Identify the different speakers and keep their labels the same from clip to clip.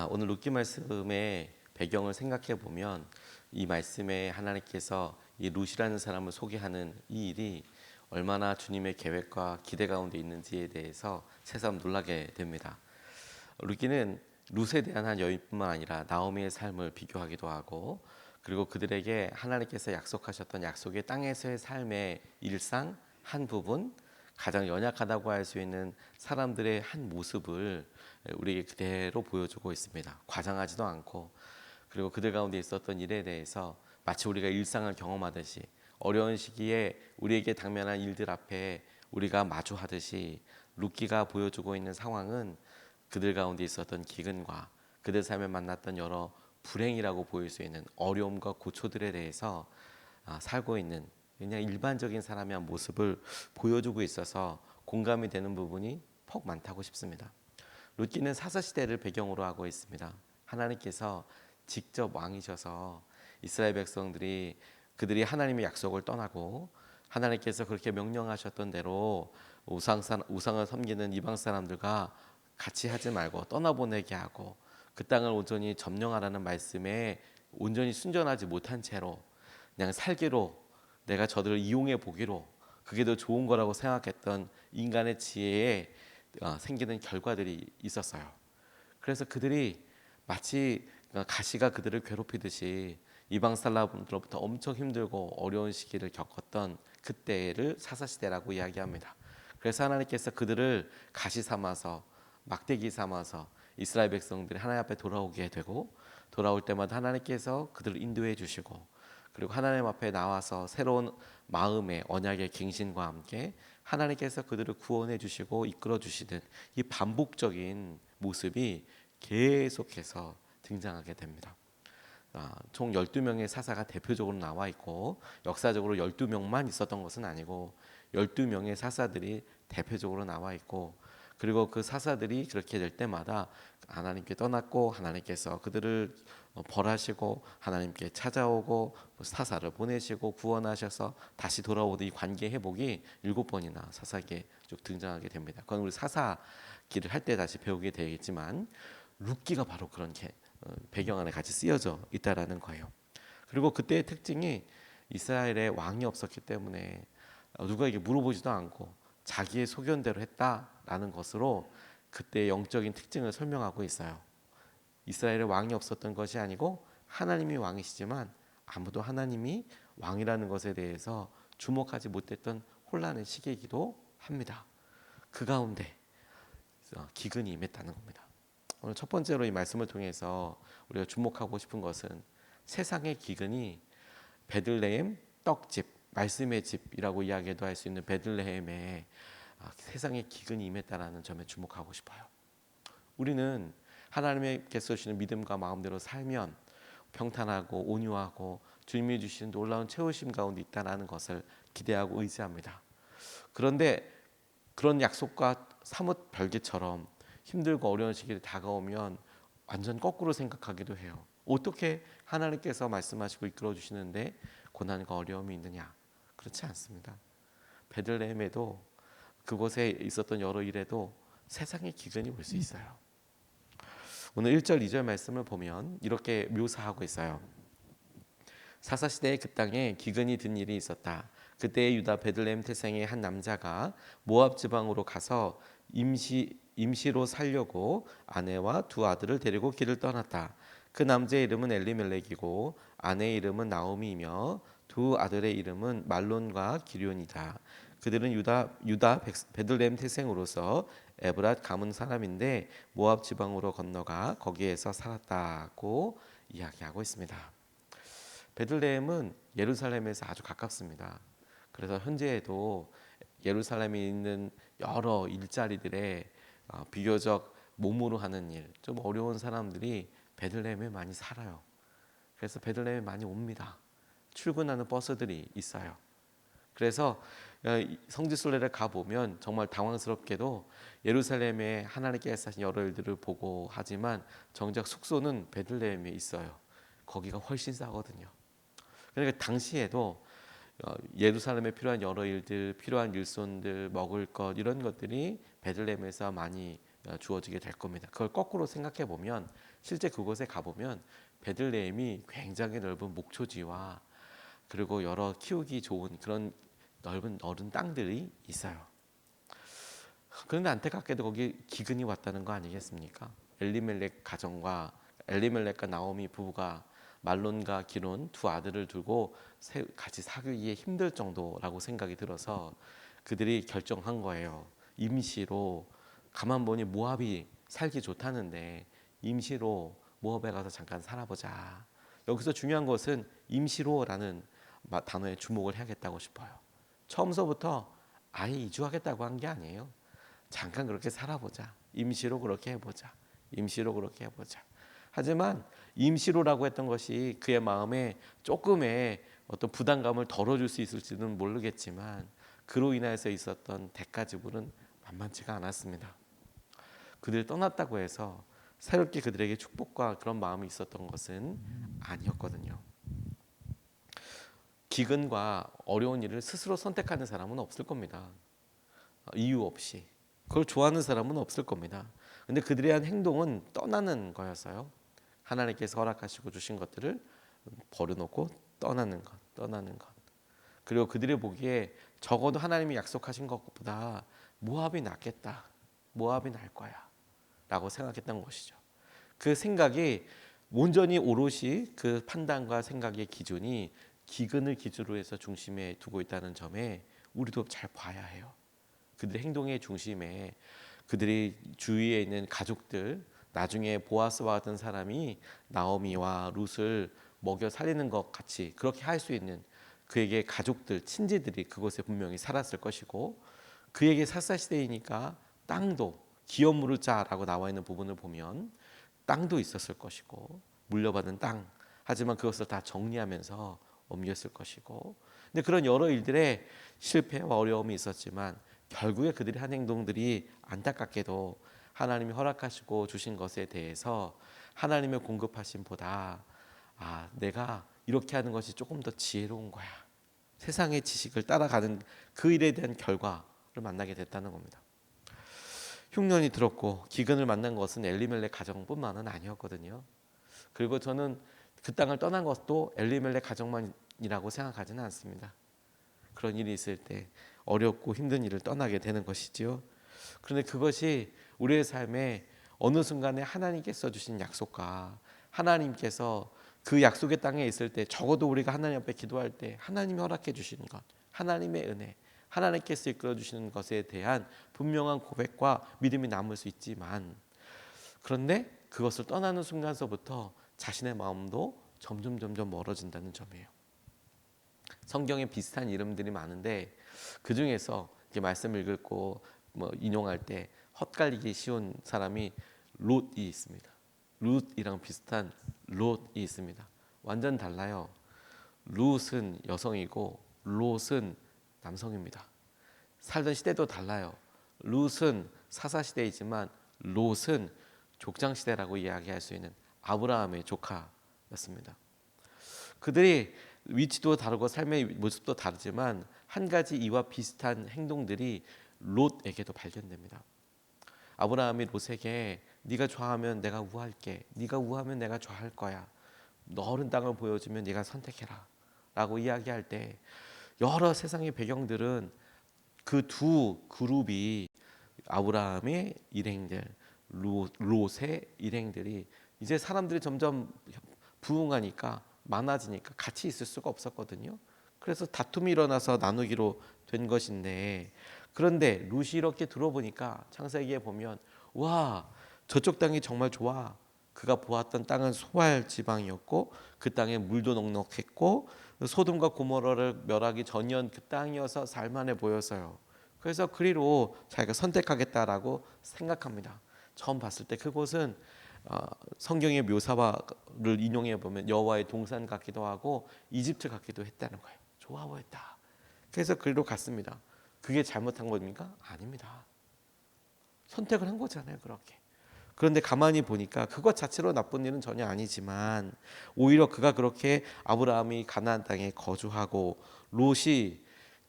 Speaker 1: 오늘 룻기 말씀의 배경을 생각해 보면 이 말씀에 하나님께서 이 룻이라는 사람을 소개하는 이 일이 얼마나 주님의 계획과 기대 가운데 있는지에 대해서 새삼 놀라게 됩니다. 룻기는 룻에 대한 한 여인뿐만 아니라 나오미의 삶을 비교하기도 하고, 그리고 그들에게 하나님께서 약속하셨던 약속의 땅에서의 삶의 일상 한 부분, 가장 연약하다고 할 수 있는 사람들의 한 모습을 우리에게 그대로 보여주고 있습니다. 과장하지도 않고, 그리고 그들 가운데 있었던 일에 대해서 마치 우리가 일상을 경험하듯이 어려운 시기에 우리에게 당면한 일들 앞에 우리가 마주하듯이 룻기가 보여주고 있는 상황은 그들 가운데 있었던 기근과 그들 삶에 만났던 여러 불행이라고 보일 수 있는 어려움과 고초들에 대해서 살고 있는 그냥 일반적인 사람의 한 모습을 보여주고 있어서 공감이 되는 부분이 퍽 많다고 싶습니다. 룻기는 사사시대를 배경으로 하고 있습니다. 하나님께서 직접 왕이셔서 이스라엘 백성들이 그들이 하나님의 약속을 떠나고 하나님께서 그렇게 명령하셨던 대로 우상을 섬기는 이방 사람들과 같이 하지 말고 떠나보내게 하고 그 땅을 온전히 점령하라는 말씀에 온전히 순전하지 못한 채로 그냥 살기로, 내가 저들을 이용해 보기로, 그게 더 좋은 거라고 생각했던 인간의 지혜에 생기는 결과들이 있었어요. 그래서 그들이 마치 가시가 그들을 괴롭히듯이 이방 사람들로부터 엄청 힘들고 어려운 시기를 겪었던 그때를 사사시대라고 이야기합니다. 그래서 하나님께서 그들을 가시 삼아서, 막대기 삼아서 이스라엘 백성들이 하나님 앞에 돌아오게 되고, 돌아올 때마다 하나님께서 그들을 인도해 주시고, 그리고 하나님 앞에 나와서 새로운 마음의 언약의 갱신과 함께 하나님께서 그들을 구원해 주시고 이끌어 주시는 이 반복적인 모습이 계속해서 등장하게 됩니다. 총 12명의 사사가 대표적으로 나와 있고, 역사적으로 12명만 있었던 것은 아니고 12명의 사사들이 대표적으로 나와 있고, 그리고 그 사사들이 그렇게 될 때마다 하나님께 떠났고 하나님께서 그들을 벌하시고 하나님께 찾아오고 사사를 보내시고 구원하셔서 다시 돌아오던 이 관계 회복이 7번이나 사사기에 쭉 등장하게 됩니다. 그건 우리 사사기를 할 때 다시 배우게 되겠지만 룻기가 바로 그런 배경 안에 같이 쓰여져 있다라는 거예요. 그리고 그때의 특징이 이스라엘에 왕이 없었기 때문에 누구에게 물어보지도 않고 자기의 소견대로 했다라는 것으로 그때의 영적인 특징을 설명하고 있어요. 이스라엘에 왕이 없었던 것이 아니고 하나님이 왕이시지만 아무도 하나님이 왕이라는 것에 대해서 주목하지 못했던 혼란의 시기이기도 합니다. 그 가운데 기근이 임했다는 겁니다. 오늘 첫 번째로 이 말씀을 통해서 우리가 주목하고 싶은 것은 세상의 기근이 베들레헴 떡집, 말씀의 집이라고 이야기도 할 수 있는 베들레헴에 세상의 기근이 임했다라는 점에 주목하고 싶어요. 우리는 하나님께서 주시는 믿음과 마음대로 살면 평탄하고 온유하고 주님이 주시는 놀라운 채우심 가운데 있다는 것을 기대하고 의지합니다. 그런데 그런 약속과 사뭇 별개처럼 힘들고 어려운 시기를 다가오면 완전 거꾸로 생각하기도 해요. 어떻게 하나님께서 말씀하시고 이끌어 주시는데 고난과 어려움이 있느냐? 그렇지 않습니다. 베들레헴에도 그곳에 있었던 여러 일에도 세상의 기근이 올 수 있어요. 오늘 1절 2절 말씀을 보면 이렇게 묘사하고 있어요. 사사시대에 그 땅에 기근이 든 일이 있었다. 그때의 유다 베들레헴 태생의 한 남자가 모압 지방으로 가서 임시로 살려고 아내와 두 아들을 데리고 길을 떠났다. 그 남자의 이름은 엘리멜렉이고 아내의 이름은 나오미이며 두 아들의 이름은 말론과 기럧이다. 그들은 유다 베들레헴 태생으로서 에브랏 가문 사람인데 모압 지방으로 건너가 거기에서 살았다고 이야기하고 있습니다. 베들레헴은 예루살렘에서 아주 가깝습니다. 그래서 현재에도 예루살렘에 있는 여러 일자리들에 비교적 몸으로 하는 일, 좀 어려운 사람들이 베들레헴에 많이 살아요. 그래서 베들레헴에 많이 옵니다. 출근하는 버스들이 있어요. 그래서 성지순례를 가보면 정말 당황스럽게도 예루살렘에 하나님께서 하신 여러 일들을 보고 하지만 정작 숙소는 베들레헴에 있어요. 거기가 훨씬 싸거든요. 그러니까 당시에도 예루살렘에 필요한 여러 일들, 필요한 일손들, 먹을 것 이런 것들이 베들레헴에서 많이 주어지게 될 겁니다. 그걸 거꾸로 생각해 보면 실제 그곳에 가보면 베들레헴이 굉장히 넓은 목초지와 그리고 여러 키우기 좋은 그런 넓은 어른 땅들이 있어요. 그런데 안타깝게도 거기 기근이 왔다는 거 아니겠습니까? 엘리멜렉과 나오미 부부가 말론과 기론 두 아들을 두고 같이 사귀기에 힘들 정도라고 생각이 들어서 그들이 결정한 거예요. 임시로 가만 보니 모압이 살기 좋다는데 임시로 모압에 가서 잠깐 살아보자. 여기서 중요한 것은 임시로라는 단어에 주목을 해야겠다고 싶어요. 처음서부터 아예 이주하겠다고 한 게 아니에요. 잠깐 그렇게 살아보자. 임시로 그렇게 해보자. 임시로 그렇게 해보자. 하지만 임시로라고 했던 것이 그의 마음에 조금의 어떤 부담감을 덜어줄 수 있을지는 모르겠지만 그로 인해서 있었던 대가 지불은 만만치가 않았습니다. 그들이 떠났다고 해서 새롭게 그들에게 축복과 그런 마음이 있었던 것은 아니었거든요. 기근과 어려운 일을 스스로 선택하는 사람은 없을 겁니다. 이유 없이. 그걸 좋아하는 사람은 없을 겁니다. 근데 그들의 한 행동은 떠나는 거였어요. 하나님께서 허락하시고 주신 것들을 버려놓고 떠나는 것. 그리고 그들이 보기에 적어도 하나님이 약속하신 것보다 모압이 낫겠다. 모압이 나을 거야. 라고 생각했던 것이죠. 그 생각이 온전히 오롯이 그 판단과 생각의 기준이 기근을 기준으로 해서 중심에 두고 있다는 점에 우리도 잘 봐야 해요. 그들의 행동의 중심에 그들이 주위에 있는 가족들, 나중에 보아스와 같은 사람이 나오미와 룻을 먹여 살리는 것 같이 그렇게 할 수 있는 그에게 가족들, 친지들이 그곳에 분명히 살았을 것이고 그에게 삿사시대이니까 땅도 기업물을 짜라고 나와 있는 부분을 보면 땅도 있었을 것이고 물려받은 땅, 하지만 그것을 다 정리하면서 옮겼을 것이고 근데 그런 여러 일들의 실패와 어려움이 있었지만 결국에 그들이 한 행동들이 안타깝게도 하나님이 허락하시고 주신 것에 대해서 하나님의 공급하심보다 내가 이렇게 하는 것이 조금 더 지혜로운 거야. 세상의 지식을 따라가는 그 일에 대한 결과를 만나게 됐다는 겁니다. 흉년이 들었고 기근을 만난 것은 엘리멜렉 가정뿐만은 아니었거든요. 그리고 저는 그 땅을 떠난 것도 엘리멜렉 가정만이라고 생각하지는 않습니다. 그런 일이 있을 때 어렵고 힘든 일을 떠나게 되는 것이지요. 그런데 그것이 우리의 삶에 어느 순간에 하나님께서 주신 약속과 하나님께서 그 약속의 땅에 있을 때 적어도 우리가 하나님 앞에 기도할 때 하나님이 허락해 주시는 것, 하나님의 은혜, 하나님께서 이끌어 주시는 것에 대한 분명한 고백과 믿음이 남을 수 있지만 그런데 그것을 떠나는 순간서부터 자신의 마음도 점점 멀어진다는 점이에요. 성경에 비슷한 이름들이 많은데 그 중에서 이렇게 말씀을 읽고 인용할 때 헛갈리기 쉬운 사람이 롯이 있습니다. 룻이랑 비슷한 롯이 있습니다. 완전 달라요. 룻은 여성이고 롯은 남성입니다. 살던 시대도 달라요. 룻은 사사시대이지만 롯은 족장시대라고 이야기할 수 있는 아브라함의 조카였습니다. 그들이 위치도 다르고 삶의 모습도 다르지만 한 가지 이와 비슷한 행동들이 롯에게도 발견됩니다. 아브라함이 롯에게 네가 좌하면 내가 우할게, 네가 우하면 내가 좌할 거야, 넓은 땅을 보여주면 네가 선택해라 라고 이야기할 때 여러 세상의 배경들은 그 두 그룹이 아브라함의 일행들, 롯의 일행들이 이제 사람들이 점점 부흥하니까 많아지니까 같이 있을 수가 없었거든요. 그래서 다툼이 일어나서 나누기로 된 것인데 그런데 룻이 이렇게 들어보니까 창세기에 보면 와 저쪽 땅이 정말 좋아. 그가 보았던 땅은 소알 지방이었고 그 땅에 물도 넉넉했고 소돔과 고모라를 멸하기 전이었던 그 땅이어서 살만해 보여서요. 그래서 그리로 자기가 선택하겠다라고 생각합니다. 처음 봤을 때 그곳은 성경의 묘사를 인용해 보면 여호와의 동산 같기도 하고 이집트 같기도 했다는 거예요. 좋아 보였다. 그래서 그리로 갔습니다. 그게 잘못한 겁니까? 아닙니다. 선택을 한 거잖아요. 그렇게. 그런데 가만히 보니까 그것 자체로 나쁜 일은 전혀 아니지만 오히려 그가 그렇게 아브라함이 가나안 땅에 거주하고 롯이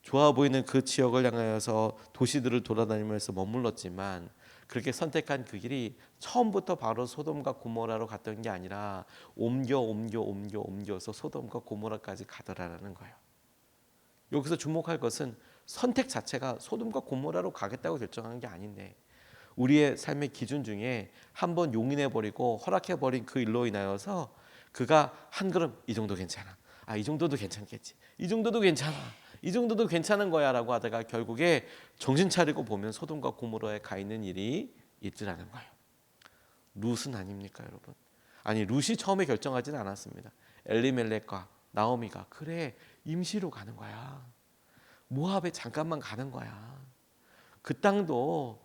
Speaker 1: 좋아 보이는 그 지역을 향하여서 도시들을 돌아다니면서 머물렀지만 그렇게 선택한 그 길이 처음부터 바로 소돔과 고모라로 갔던 게 아니라 옮겨서 소돔과 고모라까지 가더라라는 거예요. 여기서 주목할 것은 선택 자체가 소돔과 고모라로 가겠다고 결정한 게 아닌데, 우리의 삶의 기준 중에 한번 용인해버리고 허락해버린 그 일로 인하여서 그가 한 걸음 이 정도 괜찮아, 이 정도도 괜찮겠지, 이 정도도 괜찮아, 이 정도도 괜찮은 거야 라고 하다가 결국에 정신 차리고 보면 소돔과 고모라에 가 있는 일이 있더라는 거예요. 룻은 아닙니까 여러분? 아니, 룻이 처음에 결정하지는 않았습니다. 엘리멜렉과 나오미가 그래 임시로 가는 거야, 모압에 잠깐만 가는 거야. 그 땅도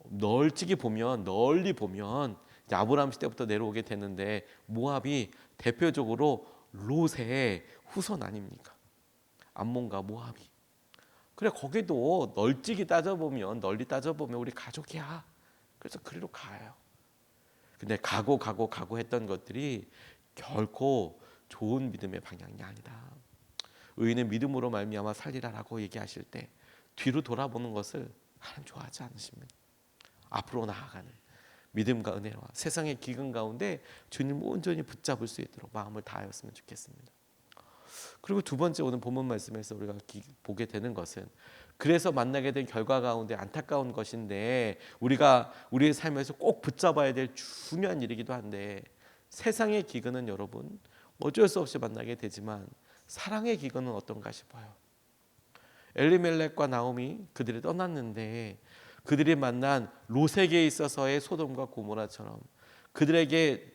Speaker 1: 널찍이 보면, 널리 보면 이제 아브라함 시대부터 내려오게 되는데 모압이 대표적으로 롯의 후손 아닙니까? 암몬과 모압이. 그래 거기도 널찍이 따져보면, 널리 따져보면 우리 가족이야. 그래서 그리로 가요. 근데 가고 했던 것들이 결코 좋은 믿음의 방향이 아니다. 의인은 믿음으로 말미암아 살리라라고 얘기하실 때 뒤로 돌아보는 것을 하나님 좋아하지 않으십니다. 앞으로 나아가는 믿음과 은혜와 세상의 기근 가운데 주님 온전히 붙잡을 수 있도록 마음을 다하였으면 좋겠습니다. 그리고 두 번째, 오늘 본문 말씀에서 우리가 보게 되는 것은, 그래서 만나게 된 결과 가운데 안타까운 것인데 우리가 우리의 삶에서 꼭 붙잡아야 될 중요한 일이기도 한데, 세상의 기근은 여러분 어쩔 수 없이 만나게 되지만 사랑의 기근은 어떤가 싶어요. 엘리멜렉과 나오미 그들이 떠났는데 그들이 만난 롯에게 있어서의 소돔과 고모라처럼 그들에게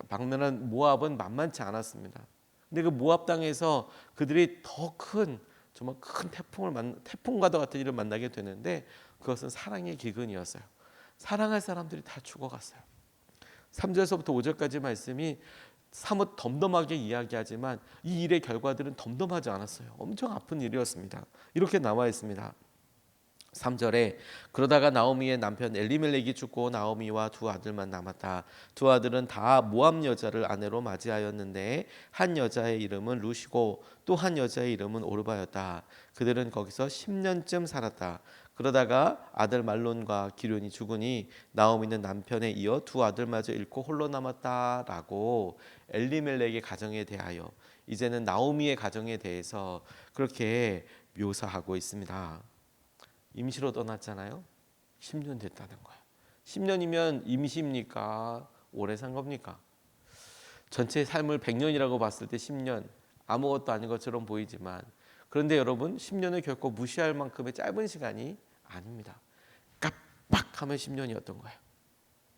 Speaker 1: 방면한 모압은 만만치 않았습니다. 근데 그 모압 땅에서 그들이 더 큰, 정말 큰 태풍과도 같은 일을 만나게 되는데 그것은 사랑의 기근이었어요. 사랑할 사람들이 다 죽어갔어요. 3절에서부터 5절까지 말씀이 사뭇 덤덤하게 이야기하지만 이 일의 결과들은 덤덤하지 않았어요. 엄청 아픈 일이었습니다. 이렇게 나와 있습니다. 3절에 그러다가 나오미의 남편 엘리멜렉이 죽고 나오미와 두 아들만 남았다. 두 아들은 다 모압 여자를 아내로 맞이하였는데 한 여자의 이름은 룻이고 또 한 여자의 이름은 오르바였다. 그들은 거기서 10년쯤 살았다. 그러다가 아들 말론과 기륜이 죽으니 나오미는 남편에 이어 두 아들마저 잃고 홀로 남았다라고 엘리멜렉의 가정에 대하여 이제는 나오미의 가정에 대해서 그렇게 묘사하고 있습니다. 임시로 떠났잖아요. 10년 됐다는 거예요. 10년이면 임시입니까? 오래 산 겁니까? 전체 삶을 100년이라고 봤을 때 10년 아무것도 아닌 것처럼 보이지만, 그런데 여러분 10년을 결코 무시할 만큼의 짧은 시간이 아닙니다. 깜빡하면 10년이었던 거예요.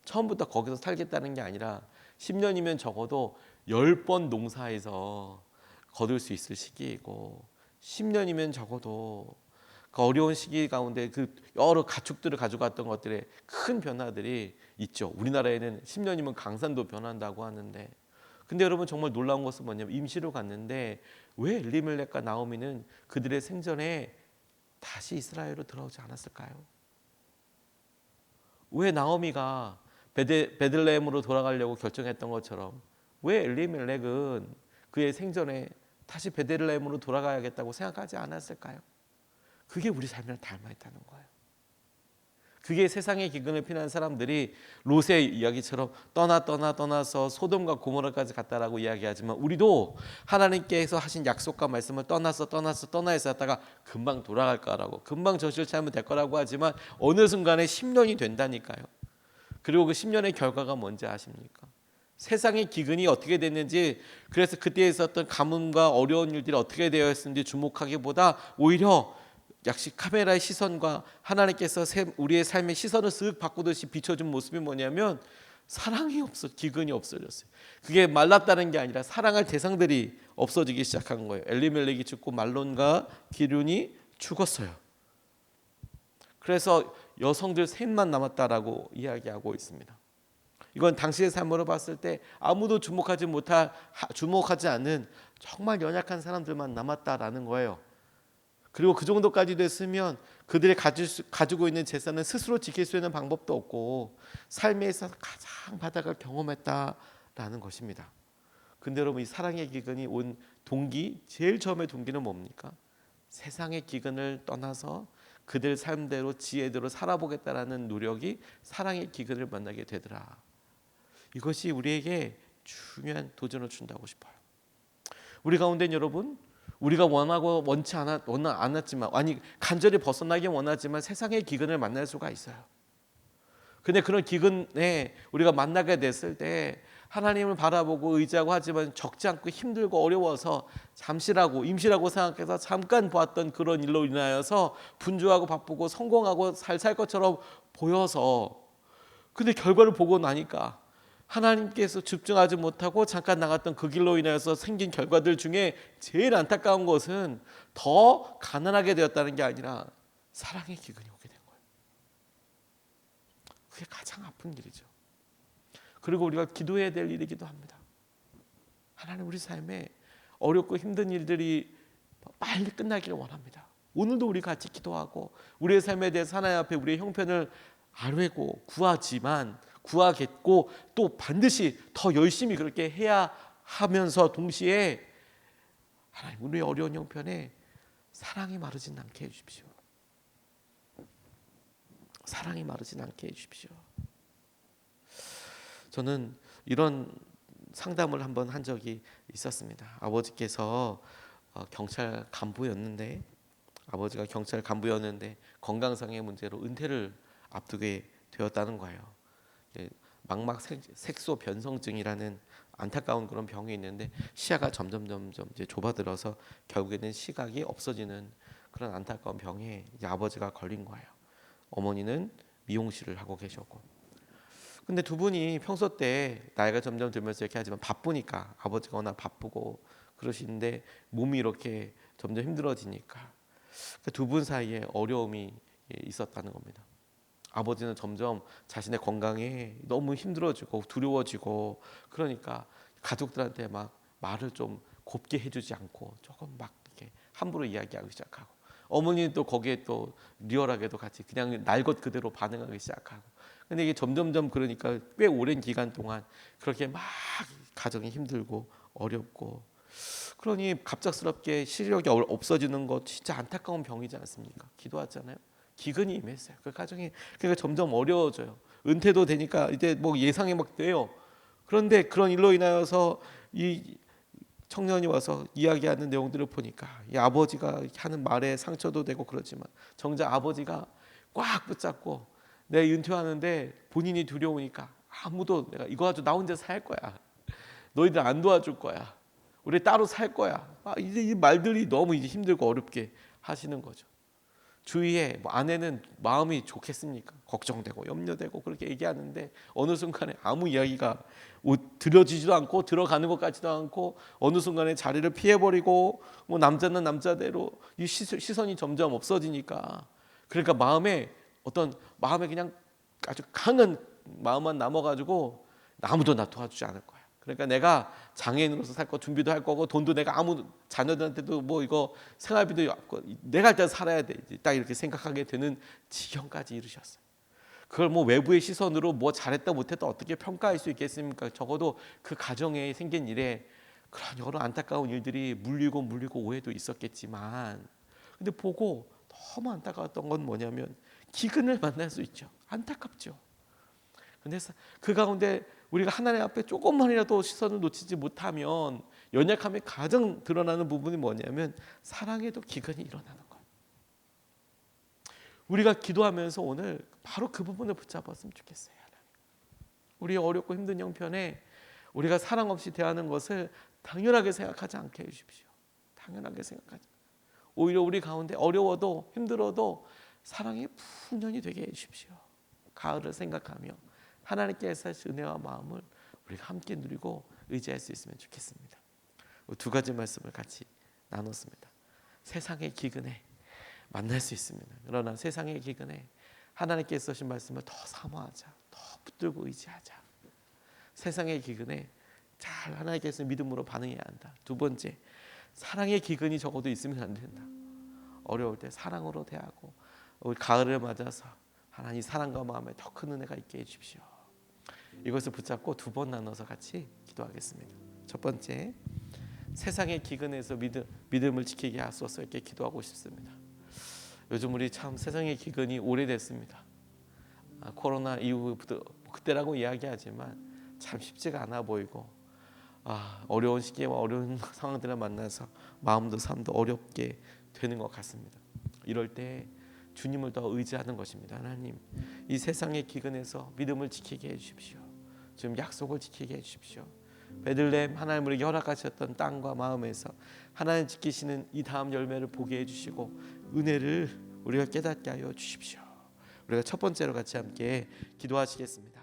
Speaker 1: 처음부터 거기서 살겠다는 게 아니라 10년이면 적어도 10번 농사에서 거둘 수 있을 시기이고, 10년이면 적어도 그 어려운 시기 가운데 그 여러 가축들을 가져갔던 것들의 큰 변화들이 있죠. 우리나라에는 10년이면 강산도 변한다고 하는데, 근데 여러분 정말 놀라운 것은 뭐냐면 임시로 갔는데 왜 엘리멜렉과 나오미는 그들의 생전에 다시 이스라엘로 돌아오지 않았을까요? 왜 나오미가 베들레헴으로 돌아가려고 결정했던 것처럼 왜 엘리멜렉은 그의 생전에 다시 베들레헴으로 돌아가야겠다고 생각하지 않았을까요? 그게 우리 삶이랑 닮아 있다는 거예요. 그게 세상의 기근을 피난 사람들이 롯의 이야기처럼 떠나서 소돔과 고모라까지 갔다라고 이야기하지만, 우리도 하나님께서 하신 약속과 말씀을 떠나서 했다가 금방 돌아갈 거라고, 금방 저실 차면 될 거라고 하지만 어느 순간에 10년이 된다니까요. 그리고 그 10년의 결과가 뭔지 아십니까? 세상의 기근이 어떻게 됐는지, 그래서 그때 있었던 가뭄과 어려운 일들이 어떻게 되었는지 주목하기보다 오히려 역시 카메라의 시선과 하나님께서 우리의 삶의 시선을 쓱 바꾸듯이 비춰준 모습이 뭐냐면 사랑이 기근이 없어졌어요. 그게 말랐다는 게 아니라 사랑할 대상들이 없어지기 시작한 거예요. 엘리멜렉이 죽고 말론과 기륜이 죽었어요. 그래서 여성들 셋만 남았다라고 이야기하고 있습니다. 이건 당시의 삶으로 봤을 때 아무도 주목하지 않는 정말 연약한 사람들만 남았다라는 거예요. 그리고 그 정도까지 됐으면 그들이 가지고 있는 재산은 스스로 지킬 수 있는 방법도 없고 삶에 있어서 가장 바닥을 경험했다라는 것입니다. 근데 여러분, 이 사랑의 기근이 온 동기, 제일 처음의 동기는 뭡니까? 세상의 기근을 떠나서 그들 삶대로 지혜대로 살아보겠다라는 노력이 사랑의 기근을 만나게 되더라. 이것이 우리에게 중요한 도전을 준다고 싶어요. 우리 가운데 여러분, 우리가 원하고 원치 않았지만, 아니 간절히 벗어나기 원하지만 세상의 기근을 만날 수가 있어요. 근데 그런 기근에 우리가 만나게 됐을 때 하나님을 바라보고 의지하고 하지만 적지 않고 힘들고 어려워서 잠시라고 임시라고 생각해서 잠깐 보았던 그런 일로 인하여서 분주하고 바쁘고 성공하고 살 것처럼 보여서, 근데 결과를 보고 나니까 하나님께서 집중하지 못하고 잠깐 나갔던 그 길로 인하여서 생긴 결과들 중에 제일 안타까운 것은 더 가난하게 되었다는 게 아니라 사랑의 기근이 오게 된 거예요. 그게 가장 아픈 일이죠. 그리고 우리가 기도해야 될 일이기도 합니다. 하나님, 우리 삶에 어렵고 힘든 일들이 빨리 끝나기를 원합니다. 오늘도 우리 같이 기도하고 우리의 삶에 대해서 하나님 앞에 우리의 형편을 아뢰고 구하겠고 또 반드시 더 열심히 그렇게 해야 하면서 동시에 하나님, 우리의 어려운 형편에 사랑이 마르진 않게 해주십시오. 사랑이 마르진 않게 해주십시오. 저는 이런 상담을 한번 한 적이 있었습니다. 아버지께서 경찰 간부였는데 건강상의 문제로 은퇴를 앞두게 되었다는 거예요. 망막 색소 변성증이라는 안타까운 그런 병이 있는데 시야가 점점 이제 좁아들어서 결국에는 시각이 없어지는 그런 안타까운 병에 이제 아버지가 걸린 거예요. 어머니는 미용실을 하고 계셨고, 근데 두 분이 평소 때 나이가 점점 들면서 이렇게 하지만 바쁘니까, 아버지가 워낙 바쁘고 그러시는데 몸이 이렇게 점점 힘들어지니까 두 분 사이에 어려움이 있었다는 겁니다. 아버지는 점점 자신의 건강에 너무 힘들어지고 두려워지고, 그러니까 가족들한테 막 말을 좀 곱게 해주지 않고 조금 막 이렇게 함부로 이야기하기 시작하고, 어머니는 또 거기에 또 리얼하게도 같이 그냥 날 것 그대로 반응하기 시작하고. 근데 이게 점점점 그러니까 꽤 오랜 기간 동안 그렇게 막 가정이 힘들고 어렵고, 그러니 갑작스럽게 시력이 없어지는 것 진짜 안타까운 병이지 않습니까? 기도하잖아요. 기근이 임했어요. 그 가정이 그러니까 점점 어려워져요. 은퇴도 되니까 이제 뭐 예상이 막 돼요. 그런데 그런 일로 인하여서 이 청년이 와서 이야기하는 내용들을 보니까 이 아버지가 하는 말에 상처도 되고 그렇지만 정작 아버지가 꽉 붙잡고 내가 은퇴하는데 본인이 두려우니까 아무도, 내가 이거 가지고 나 혼자 살 거야, 너희들 안 도와줄 거야, 우리 따로 살 거야, 이제 이 말들이 너무 이제 힘들고 어렵게 하시는 거죠. 주위에 뭐 아내는 마음이 좋겠습니까? 걱정되고 염려되고 그렇게 얘기하는데 어느 순간에 아무 이야기가 들려지지도 않고 들어가는 것 같지도 않고, 어느 순간에 자리를 피해버리고, 뭐 남자는 남자대로 이 시선이 점점 없어지니까, 그러니까 마음에 그냥 아주 강한 마음만 남아가지고 아무도 나 도와주지 않을 거야. 그러니까 내가 장애인으로서 살 거 준비도 할 거고, 돈도 내가 아무 자녀들한테도 뭐 이거 생활비도 내가 일단 살아야 돼, 딱 이렇게 생각하게 되는 지경까지 이르셨어요. 그걸 뭐 외부의 시선으로 뭐 잘했다 못했다 어떻게 평가할 수 있겠습니까? 적어도 그 가정에 생긴 일에 그런 여러 안타까운 일들이 물리고 오해도 있었겠지만, 근데 보고 너무 안타까웠던 건 뭐냐면 기근을 만날 수 있죠. 안타깝죠. 근데 그 가운데 우리가 하나님 앞에 조금만이라도 시선을 놓치지 못하면 연약함이 가장 드러나는 부분이 뭐냐면 사랑에도 기근이 일어나는 거예요. 우리가 기도하면서 오늘 바로 그 부분을 붙잡았으면 좋겠어요. 우리의 어렵고 힘든 형편에 우리가 사랑 없이 대하는 것을 당연하게 생각하지 않게 해주십시오. 당연하게 생각하지. 오히려 우리 가운데 어려워도 힘들어도 사랑이 풍년이 되게 해주십시오. 가을을 생각하며 하나님께서 하신 은혜와 마음을 우리가 함께 누리고 의지할 수 있으면 좋겠습니다. 두 가지 말씀을 같이 나눴습니다. 세상의 기근에 만날 수 있습니다. 그러나 세상의 기근에 하나님께서 하신 말씀을 더 사모하자, 더 붙들고 의지하자. 세상의 기근에 잘 하나님께서 믿음으로 반응해야 한다. 두 번째, 사랑의 기근이 적어도 있으면 안 된다. 어려울 때 사랑으로 대하고, 우리 가을을 맞아서 하나님 사랑과 마음에 더 큰 은혜가 있게 해주십시오. 이것을 붙잡고 두 번 나눠서 같이 기도하겠습니다. 첫 번째, 세상의 기근에서 믿음을 지키게 하소서, 이렇게 기도하고 싶습니다. 요즘 우리 참 세상의 기근이 오래됐습니다. 코로나 이후부터 그때라고 이야기하지만 참 쉽지가 않아 보이고 어려운 시기와 어려운 상황들을 만나서 마음도 삶도 어렵게 되는 것 같습니다. 이럴 때 주님을 더 의지하는 것입니다. 하나님, 이 세상의 기근에서 믿음을 지키게 해주십시오. 지금 약속을 지키게 해주십시오. 베들레헴 하나님 우리에게 허락하셨던 땅과 마음에서 하나님 지키시는 이 다음 열매를 보게 해주시고 은혜를 우리가 깨닫게 하여 주십시오. 우리가 첫 번째로 같이 함께 기도하시겠습니다.